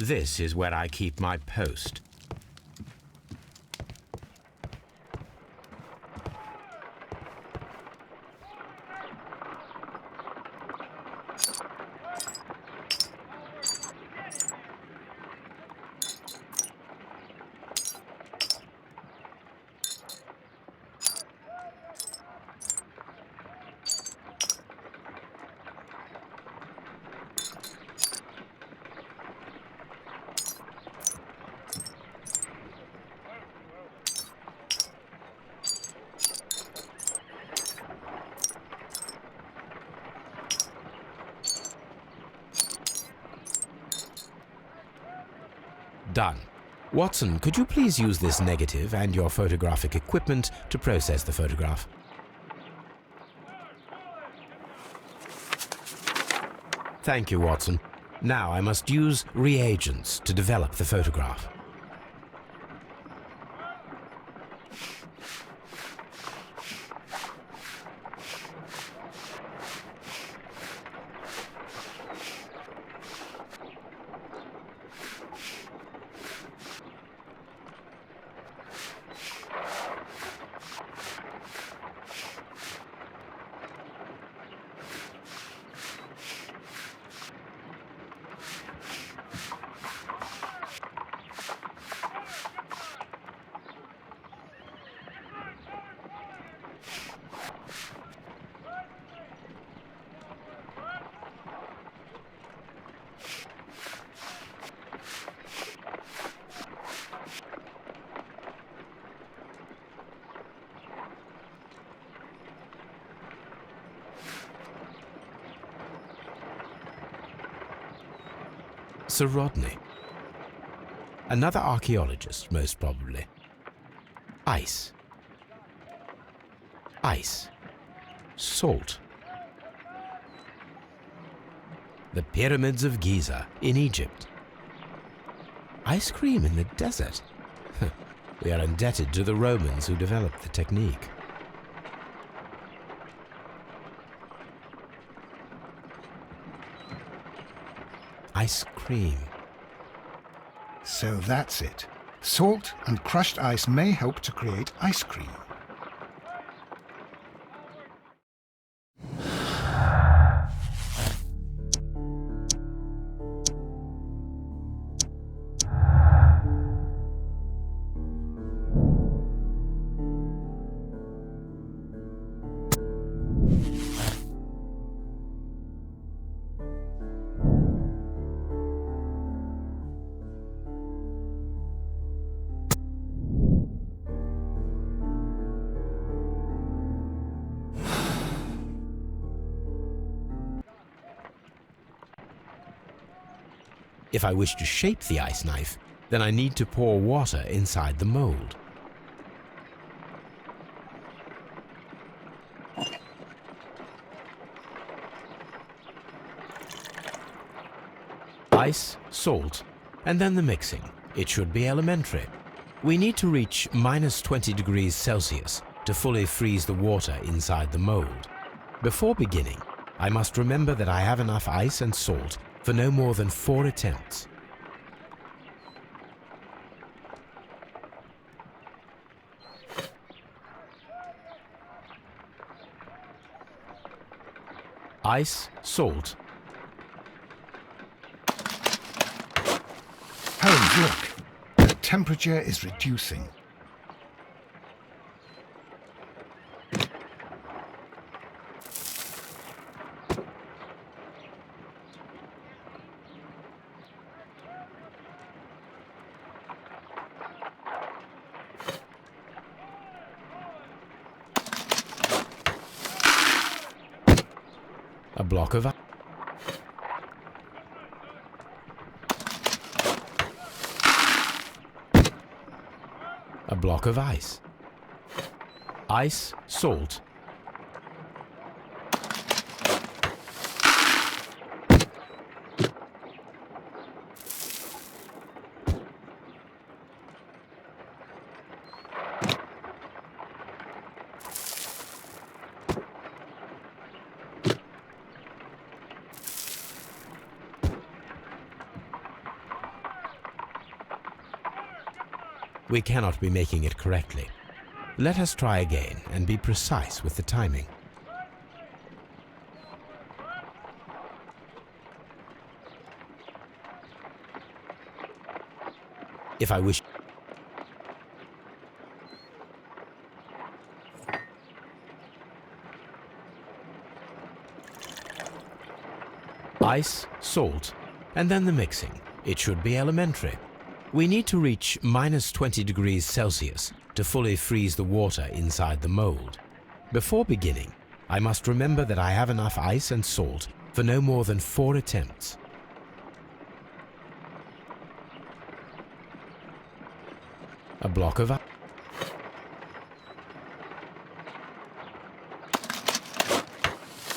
This is where I keep my post. Done. Watson, could you please use this negative and your photographic equipment to process the photograph? Thank you, Watson. Now I must use reagents to develop the photograph. Sir Rodney. Another archaeologist, most probably. Ice. Ice. Salt. The pyramids of Giza in Egypt. Ice cream in the desert. We are indebted to the Romans who developed the technique. Ice cream. So that's it. Salt and crushed ice may help to create ice cream. If I wish to shape the ice knife, then I need to pour water inside the mold. Ice, salt, and then the mixing. It should be elementary. We need to reach -20 degrees Celsius to fully freeze the water inside the mold. Before beginning, I must remember that I have enough ice and salt for no more than 4 attempts. Ice, salt. Holmes, look. The temperature is reducing. A block of ice. A block of ice. Ice, salt. We cannot be making it correctly. Let us try again and be precise with the timing. If I wish... Ice, salt, and then the mixing. It should be elementary. We need to reach minus 20 degrees Celsius to fully freeze the water inside the mold. Before beginning, I must remember that I have enough ice and salt for no more than 4 attempts. A block of ice.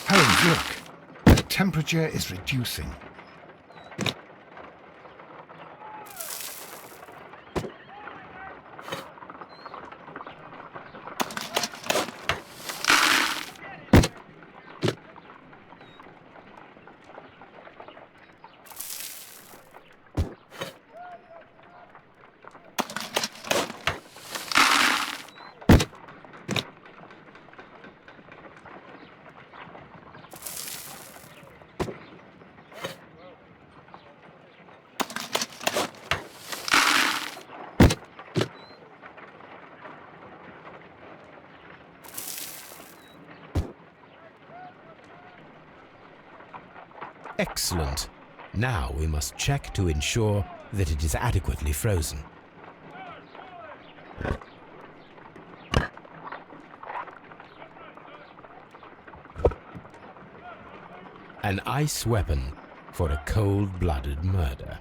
Holmes, look. The temperature is reducing. Excellent. Now we must check to ensure that it is adequately frozen. An ice weapon for a cold-blooded murder.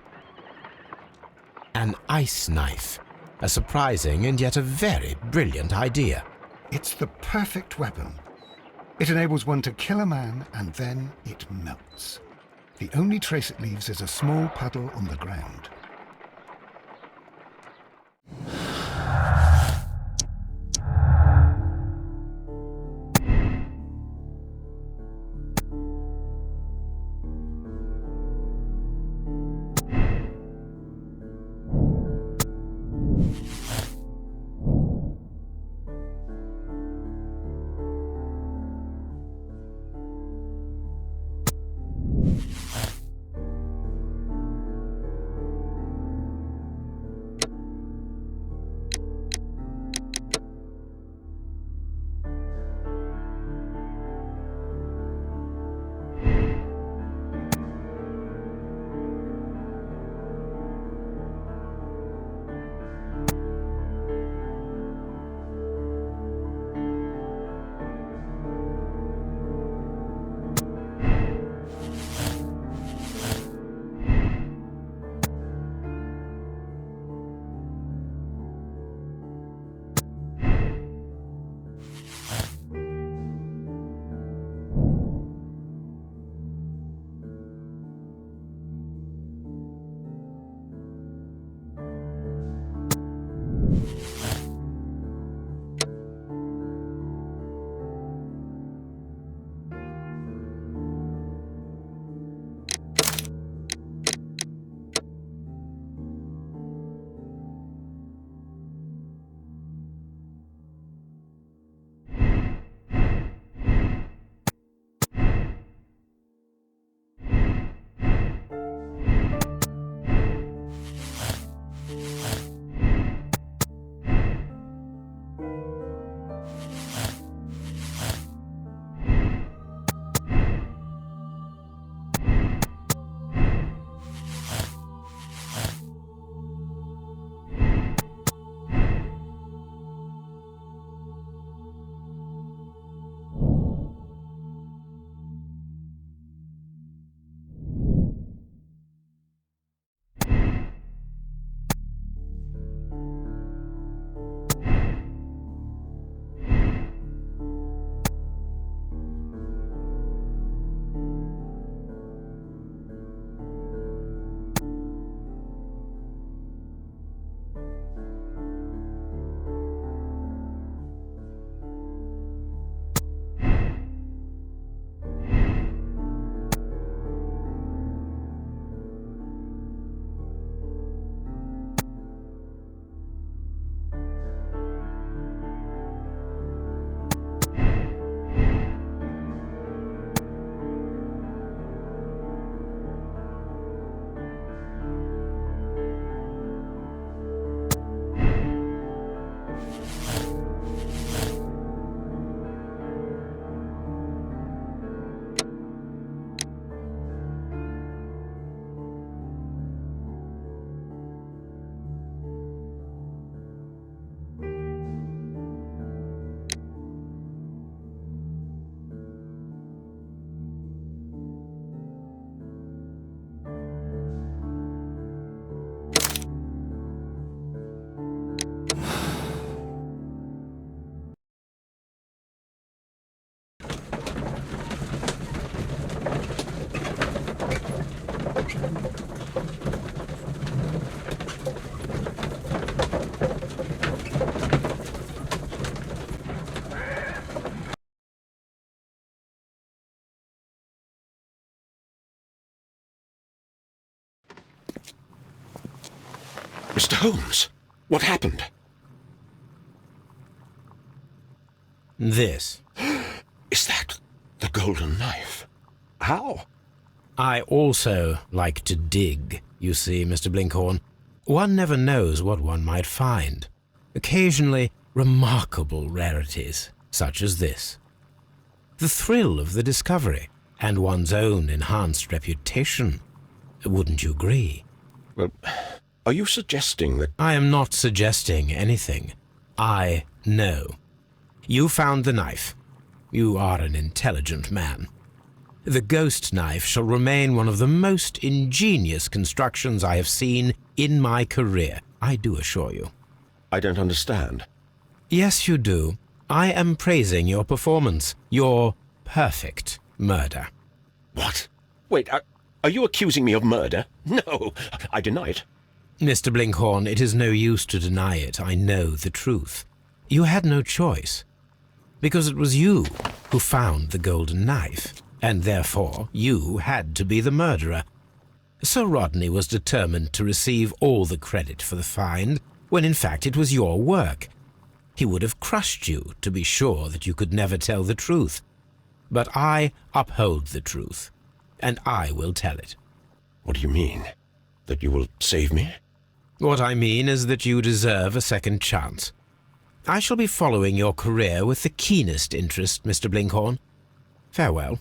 An ice knife. A surprising and yet a very brilliant idea. It's the perfect weapon. It enables one to kill a man and then it melts. The only trace it leaves is a small puddle on the ground. Mr. Holmes, what happened? This. Is that the golden knife? How? I also like to dig, you see, Mr. Blinkhorn. One never knows what one might find. Occasionally, remarkable rarities, such as this. The thrill of the discovery, and one's own enhanced reputation. Wouldn't you agree? Well, are you suggesting that... I am not suggesting anything. I know. You found the knife. You are an intelligent man. The ghost knife shall remain one of the most ingenious constructions I have seen in my career, I do assure you. I don't understand. Yes, you do. I am praising your performance, your perfect murder. What? Wait, are you accusing me of murder? No, I deny it. Mr. Blinkhorn, it is no use to deny it. I know the truth. You had no choice. Because it was you who found the golden knife, and therefore you had to be the murderer. Sir Rodney was determined to receive all the credit for the find, when in fact it was your work. He would have crushed you to be sure that you could never tell the truth. But I uphold the truth, and I will tell it. What do you mean? That you will save me? What I mean is that you deserve a second chance. I shall be following your career with the keenest interest, Mr. Blinkhorn. Farewell.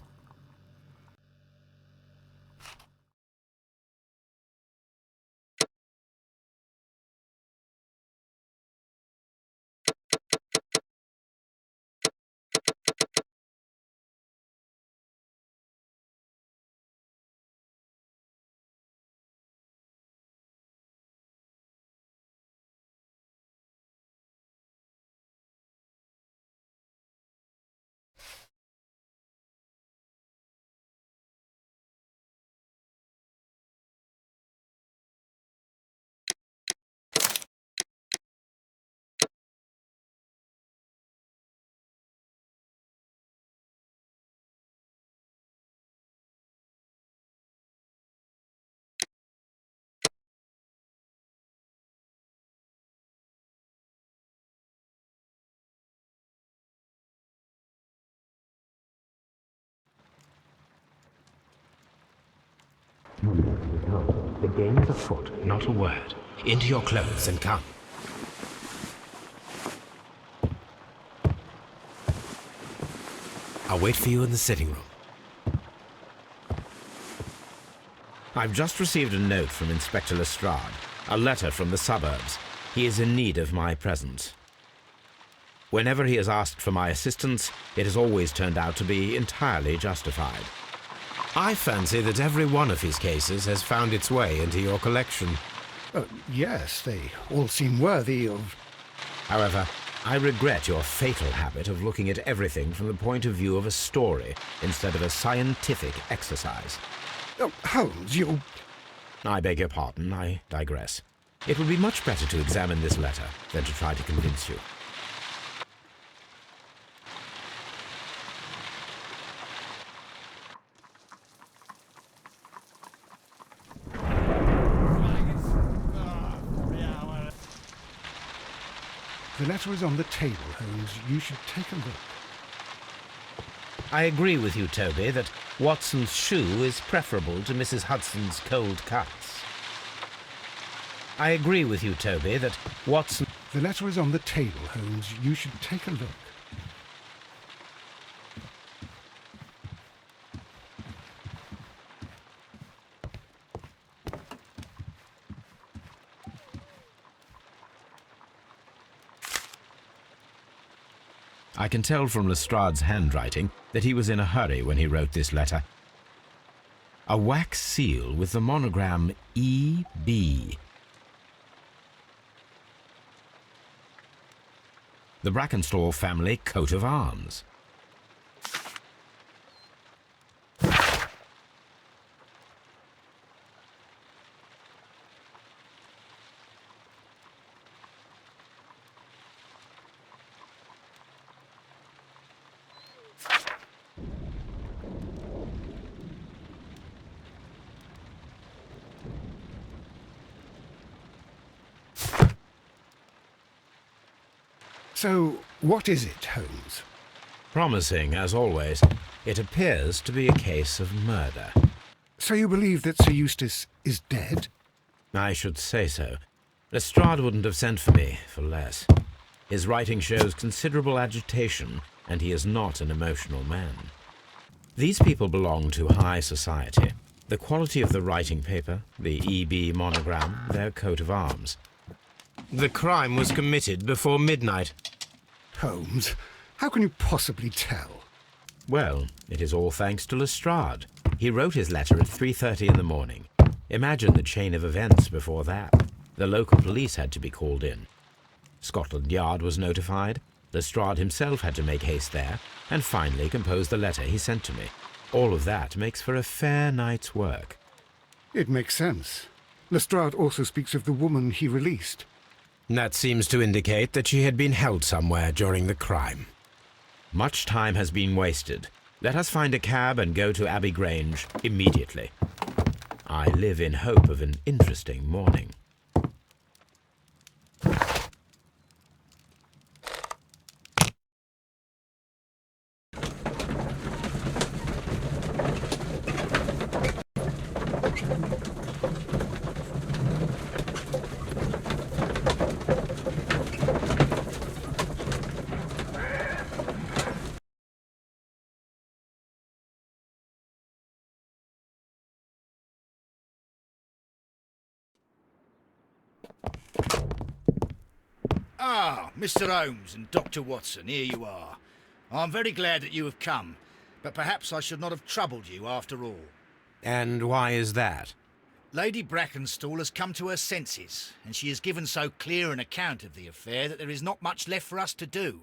The game is afoot, not a word. Into your clothes and come. I'll wait for you in the sitting room. I've just received a note from Inspector Lestrade, a letter from the suburbs. He is in need of my presence. Whenever he has asked for my assistance, it has always turned out to be entirely justified. I fancy that every one of his cases has found its way into your collection. Yes, they all seem worthy of... However, I regret your fatal habit of looking at everything from the point of view of a story instead of a scientific exercise. Oh, Holmes, you... I beg your pardon, I digress. It would be much better to examine this letter than to try to convince you. The letter is on the table, Holmes. You should take a look. I agree with you, Toby, that Watson's shoe is preferable to Mrs. Hudson's cold cuts. I agree with you, Toby, that Watson... The letter is on the table, Holmes. You should take a look. I can tell from Lestrade's handwriting that he was in a hurry when he wrote this letter. A wax seal with the monogram E.B. The Brackenstall family coat of arms. So, what is it, Holmes? Promising, as always, it appears to be a case of murder. So you believe that Sir Eustace is dead? I should say so. Lestrade wouldn't have sent for me for less. His writing shows considerable agitation, and he is not an emotional man. These people belong to high society. The quality of the writing paper, the EB monogram, their coat of arms. The crime was committed before midnight. Holmes, how can you possibly tell? Well, it is all thanks to Lestrade. He wrote his letter at 3:30 in the morning. Imagine the chain of events before that. The local police had to be called in. Scotland Yard was notified. Lestrade himself had to make haste there, and finally compose the letter he sent to me. All of that makes for a fair night's work. It makes sense. Lestrade also speaks of the woman he released. That seems to indicate that she had been held somewhere during the crime. Much time has been wasted. Let us find a cab and go to Abbey Grange immediately. I live in hope of an interesting morning. Ah, Mr. Holmes and Dr. Watson, here you are. I'm very glad that you have come, but perhaps I should not have troubled you after all. And why is that? Lady Brackenstall has come to her senses, and she has given so clear an account of the affair that there is not much left for us to do.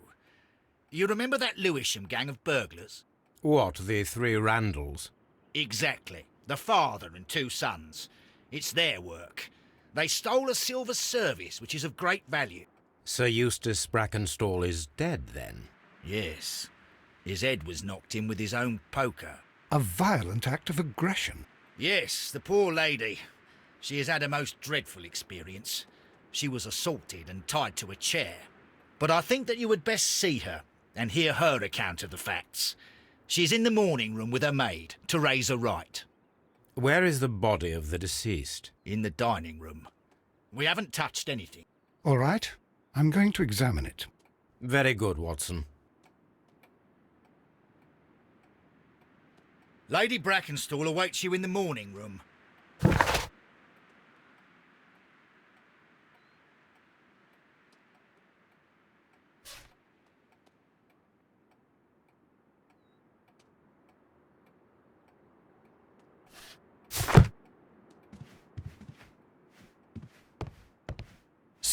You remember that Lewisham gang of burglars? What, the three Randalls? Exactly. The father and two sons. It's their work. They stole a silver service, which is of great value. Sir Eustace Brackenstall is dead, then? Yes. His head was knocked in with his own poker. A violent act of aggression. Yes, the poor lady. She has had a most dreadful experience. She was assaulted and tied to a chair. But I think that you would best see her and hear her account of the facts. She's in the morning room with her maid to raise a right. Where is the body of the deceased? In the dining room. We haven't touched anything. All right, I'm going to examine it. Very good, Watson. Lady Brackenstall awaits you in the morning room.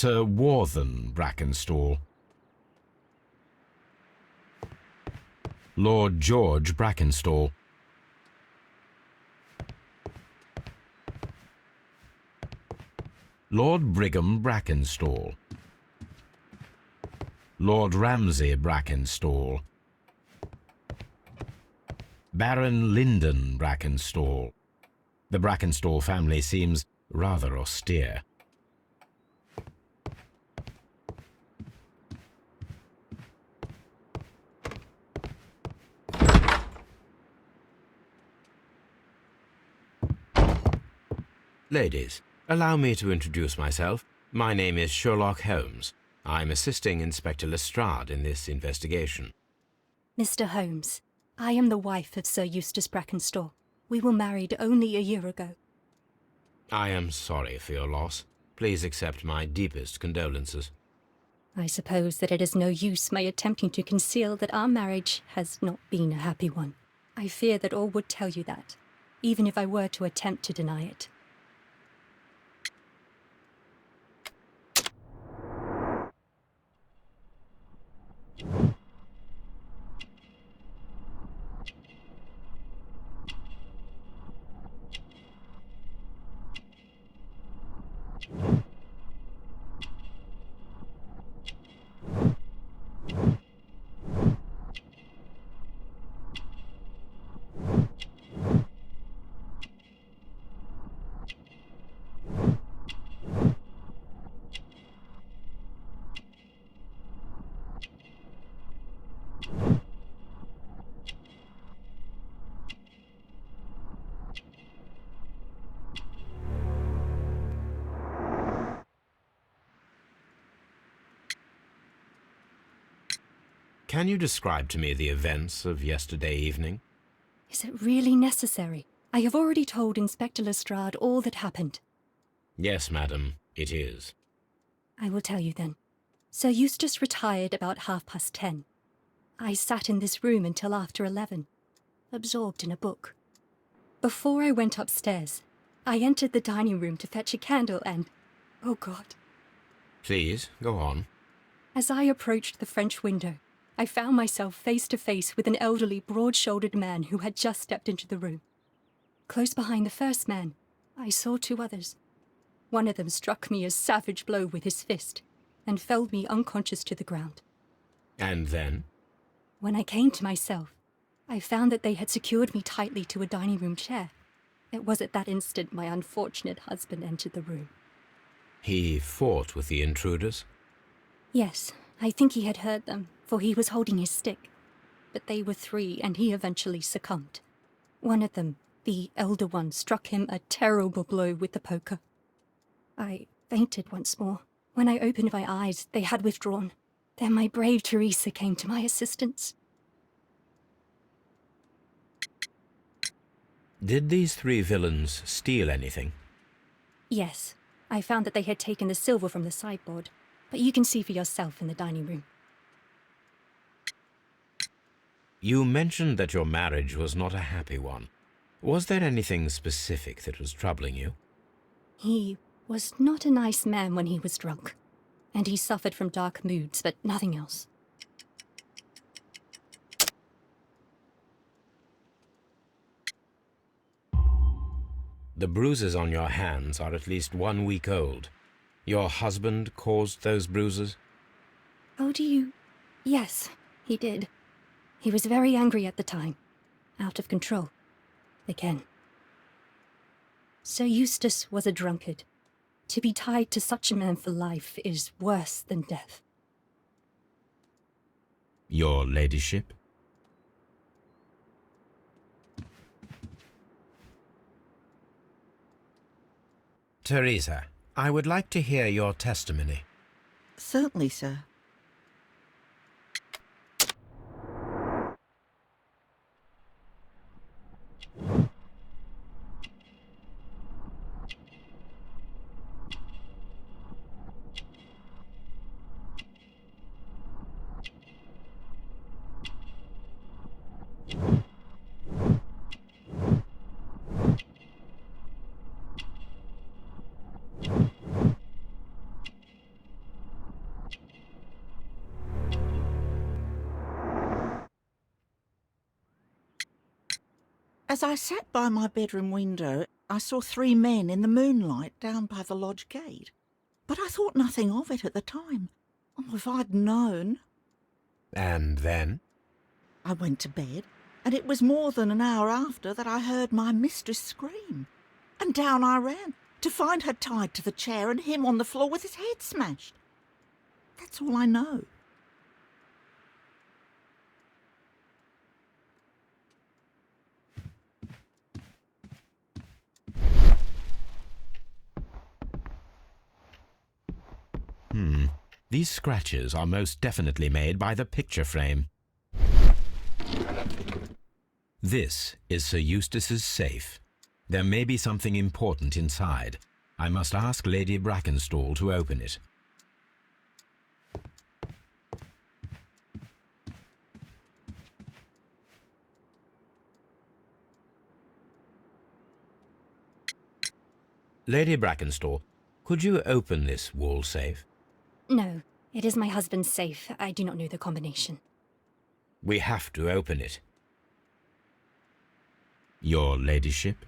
Sir Warthen Brackenstall. Lord George Brackenstall. Lord Brigham Brackenstall. Lord Ramsay Brackenstall. Baron Lyndon Brackenstall. The Brackenstall family seems rather austere. Ladies, allow me to introduce myself. My name is Sherlock Holmes. I'm assisting Inspector Lestrade in this investigation. Mr. Holmes, I am the wife of Sir Eustace Brackenstall. We were married only a year ago. I am sorry for your loss. Please accept my deepest condolences. I suppose that it is no use my attempting to conceal that our marriage has not been a happy one. I fear that all would tell you that, even if I were to attempt to deny it. Can you describe to me the events of yesterday evening? Is it really necessary? I have already told Inspector Lestrade all that happened. Yes, madam, it is. I will tell you then. Sir Eustace retired about 10:30. I sat in this room until after 11, absorbed in a book. Before I went upstairs, I entered the dining room to fetch a candle and... oh God. Please, go on. As I approached the French window, I found myself face to face with an elderly, broad-shouldered man who had just stepped into the room. Close behind the first man, I saw two others. One of them struck me a savage blow with his fist and felled me unconscious to the ground. And then? When I came to myself, I found that they had secured me tightly to a dining room chair. It was at that instant my unfortunate husband entered the room. He fought with the intruders? Yes, I think he had heard them, for he was holding his stick. But they were three, and he eventually succumbed. One of them, the elder one, struck him a terrible blow with the poker. I fainted once more. When I opened my eyes, they had withdrawn. Then my brave Teresa came to my assistance. Did these three villains steal anything? Yes, I found that they had taken the silver from the sideboard, but you can see for yourself in the dining room. You mentioned that your marriage was not a happy one. Was there anything specific that was troubling you? He was not a nice man when he was drunk, and he suffered from dark moods, but nothing else. The bruises on your hands are at least 1 week old. Your husband caused those bruises? Oh, do you? Yes, he did. He was very angry at the time. Out of control. Again. Sir Eustace was a drunkard. To be tied to such a man for life is worse than death. Your ladyship? Teresa, I would like to hear your testimony. Certainly, sir. As I sat by my bedroom window, I saw three men in the moonlight down by the lodge gate. But I thought nothing of it at the time. Oh, if I'd known. And then? I went to bed, and it was more than an hour after that I heard my mistress scream. And down I ran, to find her tied to the chair and him on the floor with his head smashed. That's all I know. These scratches are most definitely made by the picture frame. This is Sir Eustace's safe. There may be something important inside. I must ask Lady Brackenstall to open it. Lady Brackenstall, could you open this wall safe? No, it is my husband's safe. I do not know the combination. We have to open it. Your ladyship?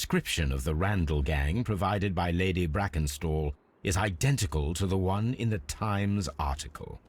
description of the Randall gang provided by Lady Brackenstall is identical to the one in the Times article.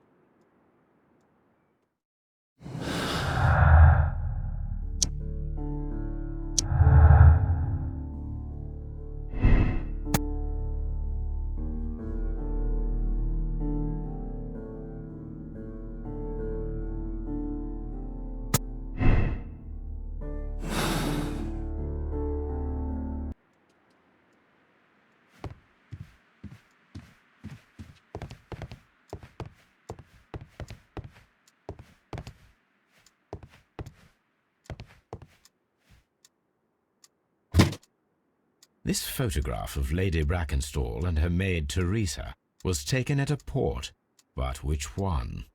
This photograph of Lady Brackenstall and her maid Teresa was taken at a port, but which one?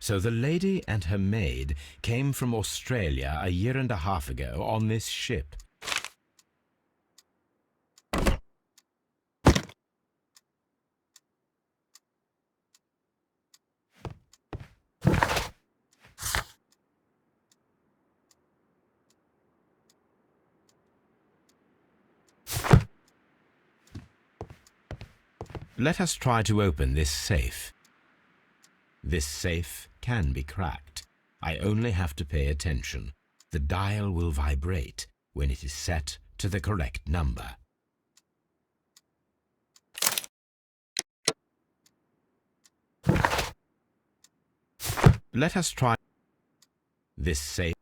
So the lady and her maid came from Australia a year and a half ago on this ship. Let us try to open this safe. This safe can be cracked. I only have to pay attention. The dial will vibrate when it is set to the correct number. Let us try this safe.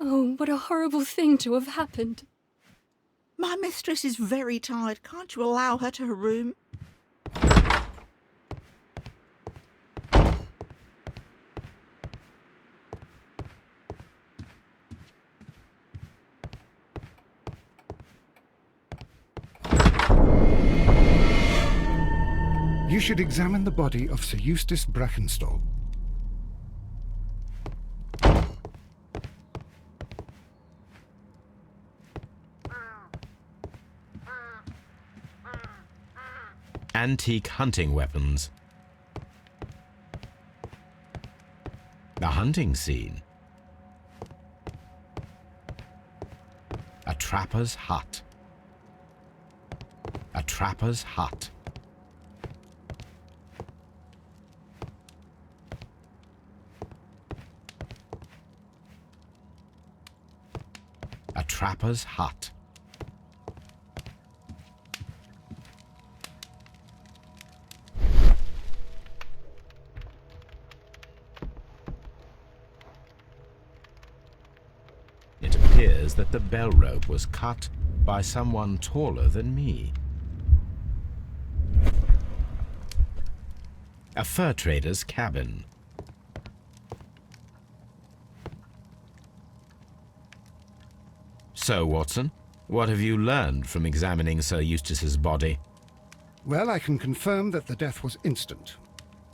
Oh, what a horrible thing to have happened. My mistress is very tired. Can't you allow her to her room? You should examine the body of Sir Eustace Brackenstall. Antique hunting weapons. A hunting scene. A trapper's hut. A trapper's hut. A trapper's hut. It appears that the bell rope was cut by someone taller than me. A fur trader's cabin. So, Watson, what have you learned from examining Sir Eustace's body? Well, I can confirm that the death was instant.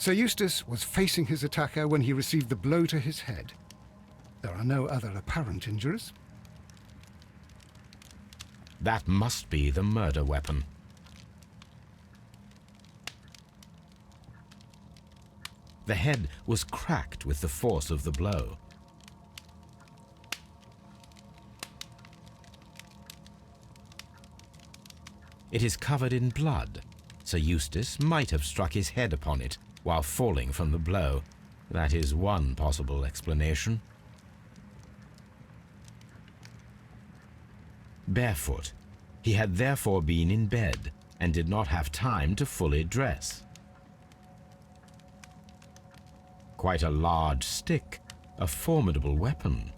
Sir Eustace was facing his attacker when he received the blow to his head. There are no other apparent injuries. That must be the murder weapon. The head was cracked with the force of the blow. It is covered in blood. Sir Eustace might have struck his head upon it while falling from the blow. That is one possible explanation. Barefoot, he had therefore been in bed and did not have time to fully dress. Quite a large stick, a formidable weapon.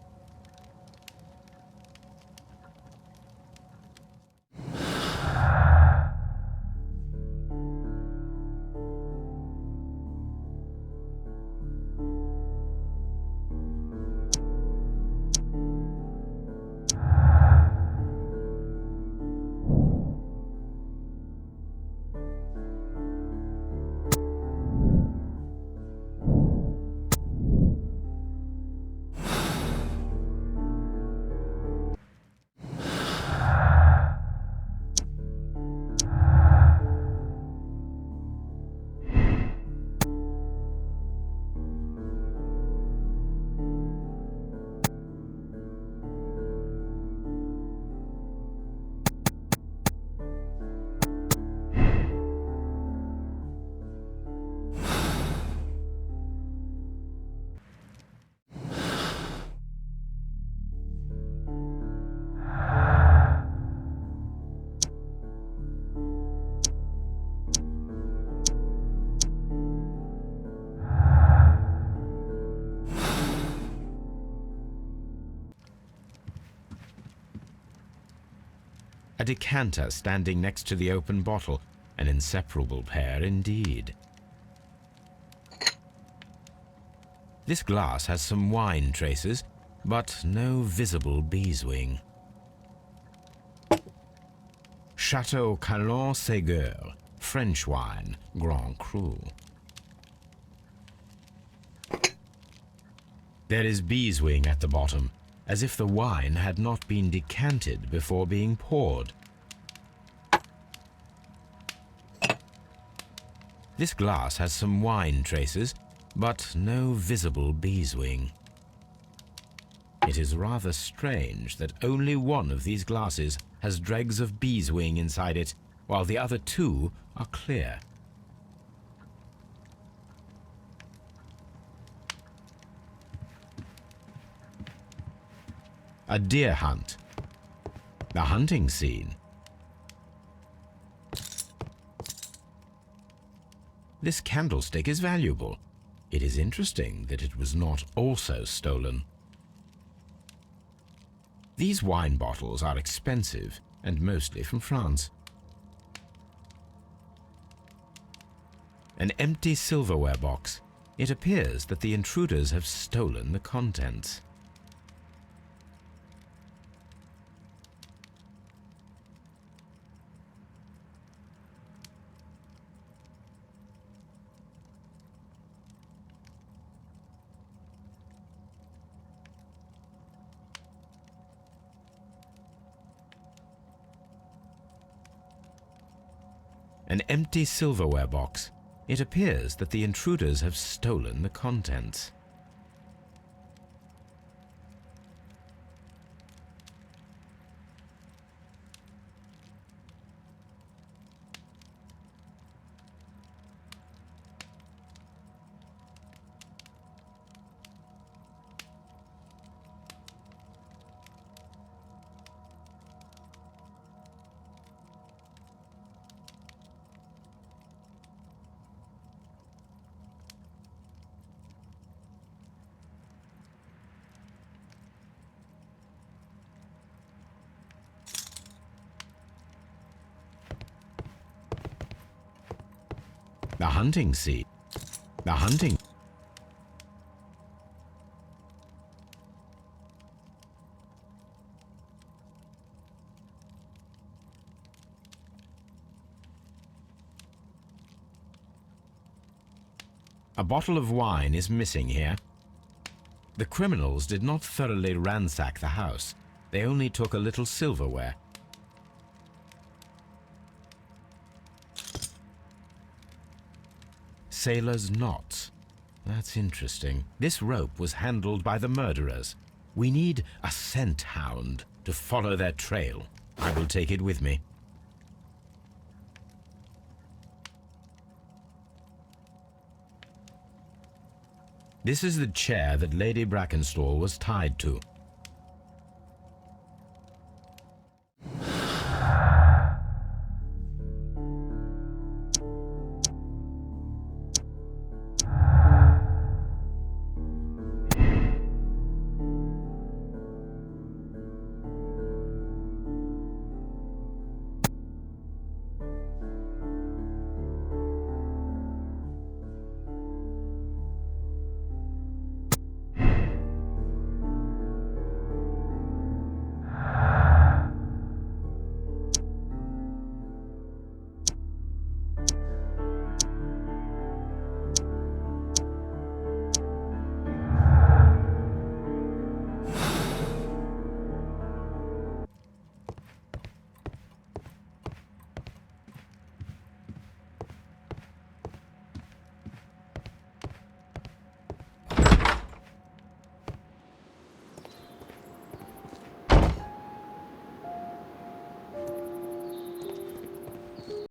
A decanter standing next to the open bottle, an inseparable pair indeed. This glass has some wine traces, but no visible beeswing. Chateau Calon-Ségur, French wine, Grand Cru. There is beeswing at the bottom, as if the wine had not been decanted before being poured. This glass has some wine traces, but no visible beeswing. It is rather strange that only one of these glasses has dregs of beeswing inside it, while the other two are clear. A deer hunt. The hunting scene. This candlestick is valuable. It is interesting that it was not also stolen. These wine bottles are expensive and mostly from France. An empty silverware box. It appears that the intruders have stolen the contents. An empty silverware box. It appears that the intruders have stolen the contents. The hunting scene. The hunting. A bottle of wine is missing here. The criminals did not thoroughly ransack the house. They only took a little silverware. Sailor's knots. That's interesting. This rope was handled by the murderers. We need a scent hound to follow their trail. I will take it with me. This is the chair that Lady Brackenstall was tied to.